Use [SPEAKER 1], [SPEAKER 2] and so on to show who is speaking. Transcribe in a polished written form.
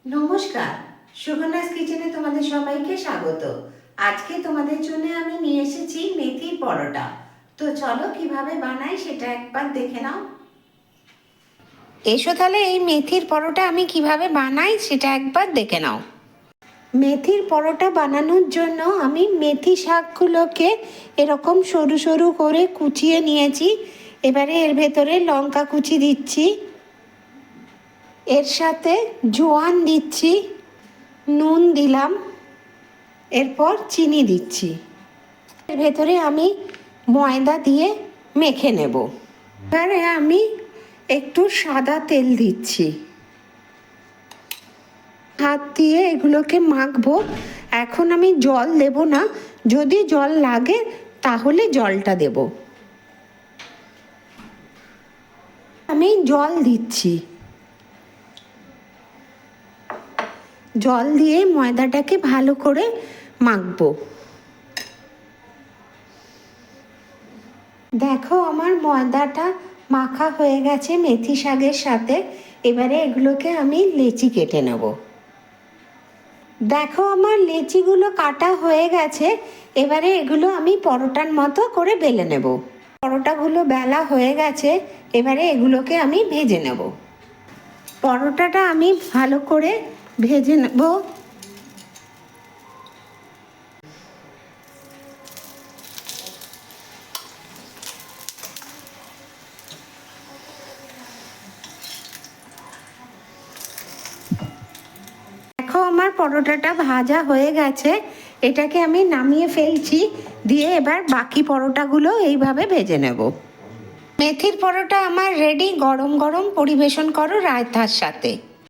[SPEAKER 1] নমস্কার, সুগন্ধাস কিচেনে তোমাদের সবাইকে স্বাগত। আজকে তোমাদের জন্য আমি নিয়ে এসেছি মেথির পরোটা। তো চলো কিভাবে বানাই সেটা একবার দেখে নাও। এসো তাহলে এই মেথির পরোটা আমি কিভাবে বানাই সেটা একবার দেখে নাও। মেথির পরোটা বানানোর জন্য আমি মেথি শাকগুলোকে এরকম সরু সরু করে কুচিয়ে নিয়েছি। এবারে এর ভেতরে লঙ্কা কুচি দিচ্ছি, এর সাথে জোয়ান দিচ্ছি, নুন দিলাম, এরপর চিনি দিচ্ছি। এর ভেতরে আমি ময়দা দিয়ে মেখে নেব। এবারে আমি একটু সাদা তেল দিচ্ছি, হাত দিয়ে এগুলোকে মাখবো। এখন আমি জল দেব না, যদি জল লাগে তাহলে জলটা দেব। আমি জল দিচ্ছি, জল দিয়ে ময়দাটাকে ভালো করে মাখবো। দেখো আমার ময়দাটা মাখা হয়ে গেছে মেথি শাকের সাথে। এবারে এগুলোকে আমি লেচি কেটে নেব। দেখো আমার লেচিগুলো কাটা হয়ে গেছে। এবারে এগুলো আমি পরোটার মতো করে বেলে নেব। পরোটাগুলো বেলা হয়ে গেছে, এবারে এগুলোকে আমি ভেজে নেব। পরোটাটা আমি ভালো করে ভেজে নেব। দেখো আমার পরোটাটা ভাজা হয়ে গেছে, এটাকে আমি নামিয়ে ফেলছি। দিয়ে এবার বাকি পরোটাগুলো এইভাবে ভেজে নেব। মেথির পরোটা আমার রেডি। গরম গরম পরিবেশন করো রায়তার সাথে।